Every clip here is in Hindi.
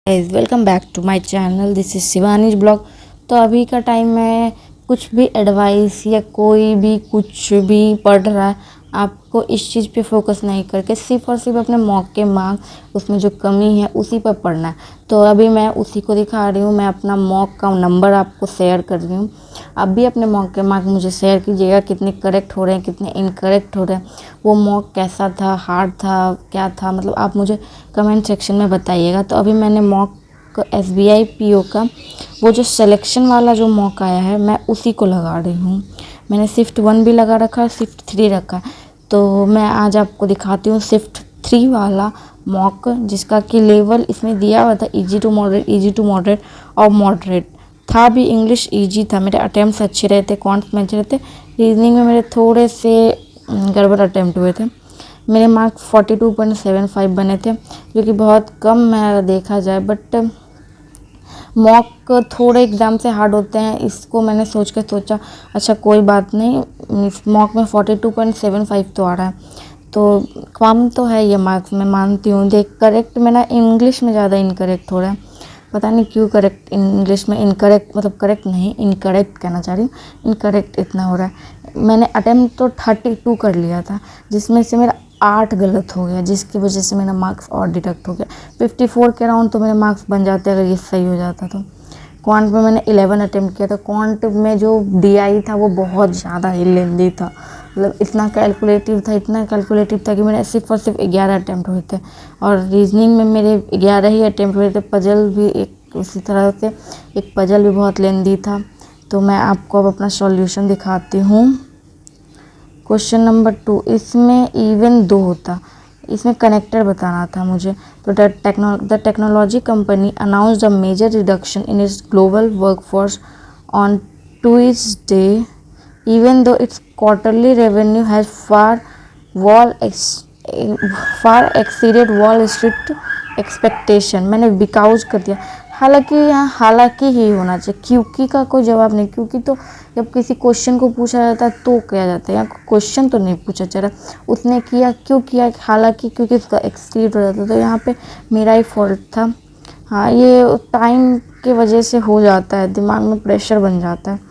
Guys welcome back to my channel. This is Shivani's blog. तो अभी का टाइम में कुछ भी एडवाइस या कोई भी कुछ भी पढ़ रहा है, आपको इस चीज़ पे फोकस नहीं करके सिर्फ और सिर्फ अपने मौके मार्क उसमें जो कमी है उसी पर पढ़ना है। तो अभी मैं उसी को दिखा रही हूँ। मैं अपना मॉक का नंबर आपको शेयर कर रही हूँ। आप भी अपने मौके मार्क मुझे शेयर कीजिएगा, कितने करेक्ट हो रहे हैं, कितने इनकरेक्ट हो रहे हैं, वो मॉक कैसा था, हार्ड था, क्या था, मतलब आप मुझे कमेंट सेक्शन में बताइएगा। तो अभी मैंने मॉक SBI PO का वो जो सिलेक्शन वाला जो मॉक आया है, मैं उसी को लगा रही हूँ। मैंने शिफ्ट 1 भी लगा रखा है, शिफ्ट 3 रखा है। तो मैं आज आपको दिखाती हूँ शिफ्ट 3 वाला मॉक, जिसका कि लेवल इसमें दिया हुआ था इजी टू मॉडरेट और मॉडरेट था भी। इंग्लिश इजी था, मेरे अटेम्प्ट्स अच्छे रहे थे, कॉन्ट्स में अच्छे रहते, रीजनिंग में मेरे थोड़े से गड़बड़ अटेम्प्ट हुए थे। मेरे मार्क 42.75 बने थे, जो कि बहुत कम है देखा जाए, बट मॉक थोड़े एग्ज़ाम से हार्ड होते हैं। इसको मैंने सोचा अच्छा कोई बात नहीं, मॉक में 42.75 तो आ रहा है, तो कम तो है ये मार्क्स, मैं मानती हूँ। देख करेक्ट में ना इंग्लिश में ज़्यादा इनकरेक्ट हो रहा है, पता नहीं क्यों। करेक्ट इंग्लिश में इनकरेक्ट, मतलब करेक्ट नहीं, इनकरेक्ट कहना चाह रही हूँ, इनकरेक्ट इतना हो रहा है। मैंने अटेम्प्ट तो 32 कर लिया था, जिसमें से मेरा 8 गलत हो गया, जिसकी वजह से मेरा मार्क्स और डिडक्ट हो गया। 54 के अराउंड तो मेरे मार्क्स बन जाते अगर ये सही हो जाता तो। क्वांट में मैंने 11 अटेम्प्ट किया था। क्वांट में जो DI था वो बहुत ज़्यादा ही लेंदी था, मतलब इतना कैलकुलेटिव था कि मेरे सिर्फ और सिर्फ 11 अटेम्प्ट हुए थे। और रीजनिंग में मेरे 11 ही अटेम्प्ट हुए थे। पजल भी एक उसी तरह से, एक पजल भी बहुत लेंदी था। तो मैं आपको अब अपना सॉल्यूशन दिखाती हूँ। क्वेश्चन नंबर 2, इसमें इवन 2 होता, इसमें कनेक्टर बताना था मुझे। तो the technology company announced a major reduction in its global workforce on Tuesday, even though its quarterly revenue has far exceeded Wall Street expectation। मैंने बिकाउज कर दिया, हालांकि यहाँ हालांकि ही होना चाहिए, क्योंकि का कोई जवाब नहीं। क्योंकि तो जब किसी क्वेश्चन को पूछा जाता है तो किया जाता है, यहाँ क्वेश्चन तो नहीं पूछा जा रहा उसने किया क्यों किया, हालांकि क्योंकि उसका एक्सीड हो जाता। तो यहाँ पे मेरा ही फॉल्ट था। हाँ, ये टाइम की वजह से हो जाता है, दिमाग में प्रेशर बन जाता है।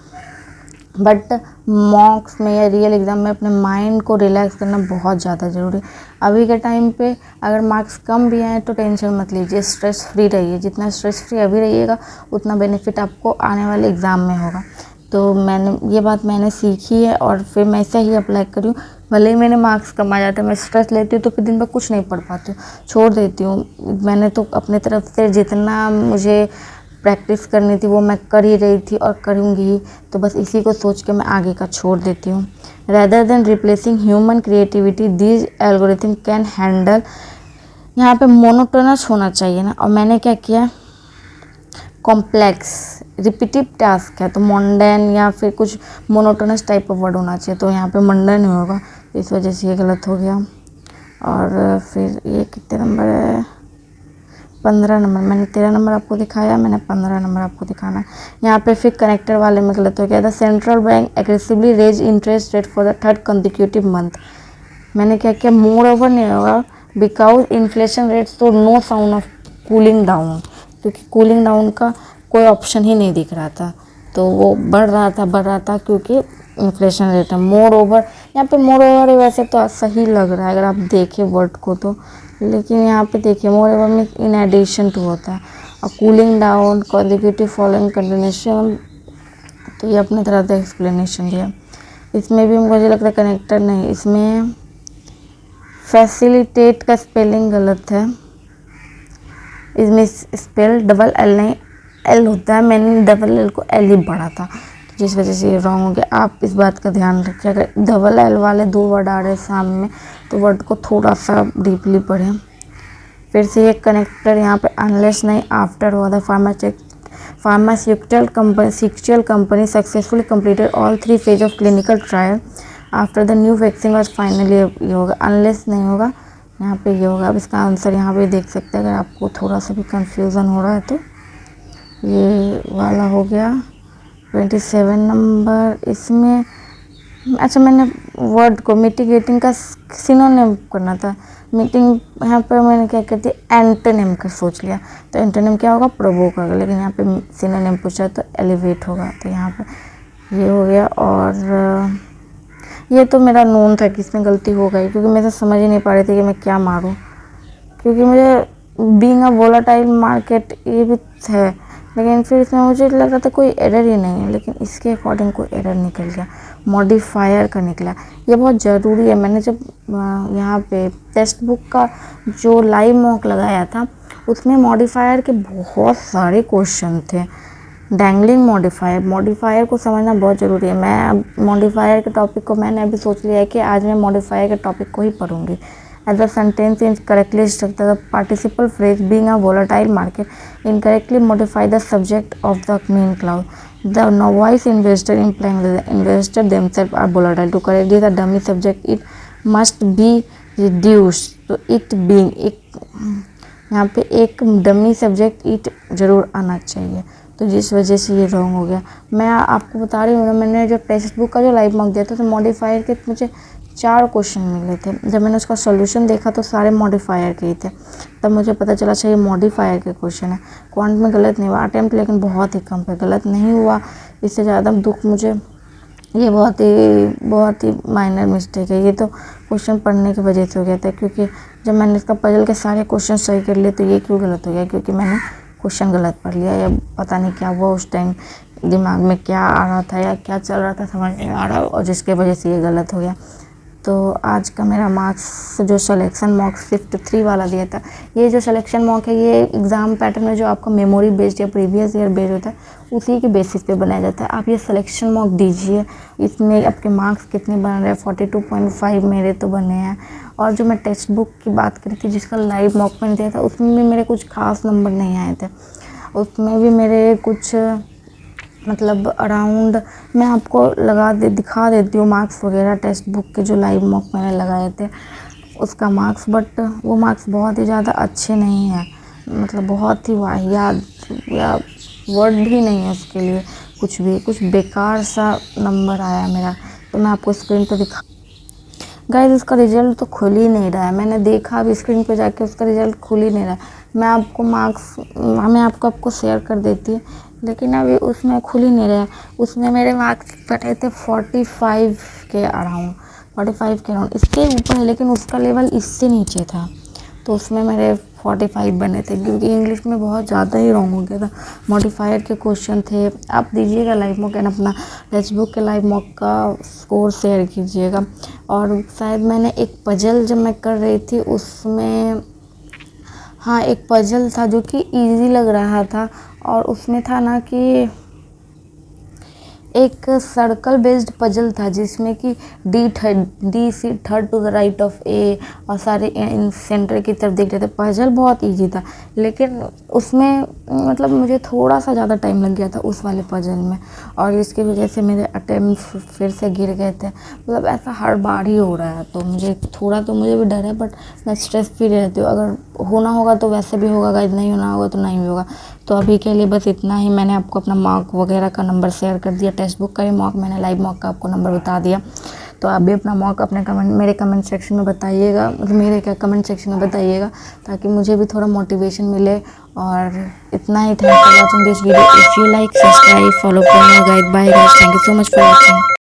बट मॉक्स में या रियल एग्ज़ाम में अपने माइंड को रिलैक्स करना बहुत ज़्यादा ज़रूरी है। अभी के टाइम पे अगर मार्क्स कम भी आए तो टेंशन मत लीजिए, स्ट्रेस फ्री रहिए। जितना स्ट्रेस फ्री अभी रहिएगा उतना बेनिफिट आपको आने वाले एग्ज़ाम में होगा। तो ये बात मैंने सीखी है और फिर मैं ऐसा ही अप्लाई करी हूँ। भले ही मेरे मार्क्स कम आ जाते हैं, मैं स्ट्रेस लेती हूँ तो फिर दिन भर कुछ नहीं पढ़ पाती हूँ, छोड़ देती हूँ। मैंने तो अपने तरफ से जितना मुझे प्रैक्टिस करनी थी वो मैं कर ही रही थी और करूँगी, तो बस इसी को सोच के मैं आगे का छोड़ देती हूँ। Rather than replacing human creativity, these algorithm can handle. यहाँ पे मोनोटोनस होना चाहिए ना, और मैंने क्या किया, कॉम्प्लेक्स रिपीटिव टास्क है तो मोंडेन या फिर कुछ मोनोटोनस टाइप ऑफ वर्ड होना चाहिए, तो यहाँ पे मंडन नहीं होगा, इस वजह से ये गलत हो गया। और फिर ये कितने नंबर है, 15 नंबर। मैंने 13 नंबर आपको दिखाया, मैंने 15 नंबर आपको दिखाना है। यहाँ पे फिर कनेक्टर वाले में गलत हो गया था। Central bank aggressively raise interest rate for the 3rd consecutive month. मैंने क्या किया, मोर ओवर नहीं होगा, बिकॉज इन्फ्लेशन रेट्स, तो no sound of cooling down, क्योंकि कूलिंग डाउन का कोई ऑप्शन ही नहीं दिख रहा था, तो वो बढ़ रहा था क्योंकि इन्फ्लेशन रेट है। मोर ओवर, यहाँ पे मोर ओवर वैसे तो सही लग रहा है अगर आप देखें वर्ड को तो, लेकिन यहाँ पे देखिए मोर ओवर में इन एडिशन टू होता है, और cooling down consecutive following continuation, तो ये अपने तरह से एक्सप्लेनेशन दिया। इसमें भी मुझे लगता है कनेक्टर नहीं, इसमें फैसिलिटेट का स्पेलिंग गलत है, इसमें स्पेल डबल एल नहीं एल होता है, मैंने डबल एल को एल ही पढ़ा था, जिस वजह से ये रॉन्ग हो गया। आप इस बात का ध्यान रखिए, अगर डबल एल वाले 2 वर्ड आ रहे हैं सामने में तो वर्ड को थोड़ा सा डीपली पढ़ें। फिर से ये कनेक्टर यहाँ पे अनलेस नहीं आफ्टर हुआ था। Pharmaceutical company successfully completed all 3 phase of clinical trial after the new vaccine was finally, ये होगा अनलेस नहीं होगा, यहाँ पे ये होगा। अब इसका आंसर यहाँ पे देख सकते हैं, अगर आपको थोड़ा सा भी कंफ्यूजन हो रहा है तो ये वाला हो गया 27 नंबर। इसमें अच्छा मैंने वर्ड को मिटिगेटिंग का सिनोनिम करना था, मीटिंग यहाँ पर मैंने क्या कहती है एंटोनिम का सोच लिया, तो एंटोनिम क्या होगा, प्रोवोक होगा, लेकिन यहाँ पे सिनोनिम पूछा तो एलिवेट होगा, तो यहाँ पे ये हो गया। और ये तो मेरा नोन था कि इसमें गलती हो गई, क्योंकि मैं तो समझ ही नहीं पा रही थी कि मैं क्या मारूँ, क्योंकि मुझे बीइंग अ वोलेटाइल मार्केट ये भी है, लेकिन फिर इसमें मुझे लग रहा था कोई एरर ही नहीं है, लेकिन इसके अकॉर्डिंग कोई एरर निकल गया, मॉडिफायर का निकला। ये बहुत ज़रूरी है। मैंने जब यहाँ पे टेक्स्ट बुक का जो लाइव मॉक लगाया था उसमें मॉडिफायर के बहुत सारे क्वेश्चन थे। डैंगलिंग मॉडिफायर को समझना बहुत ज़रूरी है। मैं अब मॉडिफायर के टॉपिक को मैंने अभी सोच लिया है कि आज मैं मॉडिफायर के टॉपिक को ही पढ़ूंगी। As a sentence in correctly structure the participle phrase being a volatile market incorrectly modify the subject of the mean cloud the novice investor implying the investor themselves are volatile to correct the dummy subject it must be reduced तो it being एक यहाँ पे एक डमी सब्जेक्ट इट ज़रूर आना चाहिए, तो जिस वजह से ये रॉन्ग हो गया। मैं आपको बता रही हूँ ना, मैंने जब टेक्स्ट बुक का जो लाइव मॉक दिया था तो मॉडिफायर के मुझे 4 क्वेश्चन मिले थे। जब मैंने उसका सॉल्यूशन देखा तो सारे मॉडिफायर के ही थे, तब मुझे पता चला अच्छा ये मॉडिफायर के क्वेश्चन है। क्वांट में गलत नहीं हुआ, अटेम्प्ट लेकिन बहुत ही कम पे गलत नहीं हुआ। इससे ज़्यादा दुख मुझे, ये बहुत ही माइनर मिस्टेक है। ये तो क्वेश्चन पढ़ने की वजह से हो गया था, क्योंकि जब मैंने इसका पजल के सारे क्वेश्चन सही कर लिए तो ये क्यों गलत हो गया, क्योंकि मैंने क्वेश्चन गलत पढ़ लिया, या पता नहीं क्या हुआ उस टाइम, दिमाग में क्या आ रहा था या क्या चल रहा था समझ नहीं आ रहा, और जिसके वजह से ये गलत हो गया। तो आज का मेरा मार्क्स जो सिलेक्शन मॉक शिफ्ट 3 वाला दिया था, ये जो सिलेक्शन मॉक है ये एग्ज़ाम पैटर्न में जो आपका मेमोरी बेस्ड या प्रीवियस ईयर बेस्ड होता है उसी के बेसिस पे बनाया जाता है। आप ये सिलेक्शन मॉक दीजिए, इसमें आपके मार्क्स कितने बन रहे हैं, 42.5 मेरे तो बने हैं। और जो मैं टेक्स्ट बुक की बात करी थी जिसका लाइव मॉक मैंने दिया था उसमें भी मेरे कुछ खास नंबर नहीं आए थे, उसमें भी मेरे कुछ मतलब अराउंड, मैं आपको दिखा देती हूँ मार्क्स वगैरह टेक्स्ट बुक के जो लाइव मॉक मैंने लगाए थे उसका मार्क्स, बट वो मार्क्स बहुत ही ज़्यादा अच्छे नहीं हैं, मतलब बहुत ही वाहियात या वर्ड भी नहीं है उसके लिए, कुछ बेकार सा नंबर आया मेरा। तो मैं आपको स्क्रीन पर दिखा, गाइस उसका रिजल्ट तो खुल ही नहीं रहा है, मैंने देखा अभी स्क्रीन पे जाके उसका रिजल्ट खुल ही नहीं रहा है। मैं आपको शेयर कर देती है, लेकिन अभी उसमें खुल ही नहीं रहा है। उसमें मेरे मार्क्स बने थे 45 के अराउंड, 45 के अराउंड, इसके ऊपर है लेकिन उसका लेवल इससे नीचे था, तो उसमें मेरे 45 बने थे, क्योंकि इंग्लिश में बहुत ज़्यादा ही रॉन्ग हो गया था। मॉडिफायर के क्वेश्चन थे। आप दीजिएगा लाइव मॉक एंड अपना टेक्स्ट बुक के लाइव मॉक का स्कोर शेयर कीजिएगा। और शायद मैंने एक पजल जब मैं कर रही थी उसमें, हाँ एक पजल था जो कि इजी लग रहा था, और उसमें था ना कि एक सर्कल बेस्ड पजल था जिसमें कि D C third to the right of A, और सारे इन सेंटर की तरफ देख रहे थे। पजल बहुत इजी था, लेकिन उसमें मतलब मुझे थोड़ा सा ज़्यादा टाइम लग गया था उस वाले पजल में, और इसकी वजह से मेरे अटेम्प्ट फिर से गिर गए थे। मतलब ऐसा हर बार ही हो रहा है, तो मुझे भी डर है, बट मैं स्ट्रेस फ्री रहती हूँ। अगर होना होगा तो वैसे भी होगा, गाइस नहीं होना होगा तो नहीं भी होगा। तो अभी के लिए बस इतना ही। मैंने आपको अपना मॉक वगैरह का नंबर शेयर कर दिया, टेक्स्ट बुक का भी मॉक मैंने लाइव मॉक का आपको नंबर बता दिया। तो आप भी अपना मॉक अपने मेरे कमेंट सेक्शन में बताइएगा, कमेंट सेक्शन में बताइएगा, ताकि मुझे भी थोड़ा मोटिवेशन मिले। और इतना ही। Thank you for watching this video. If you like, subscribe, follow, guide, bye guys, thank you so much for watching.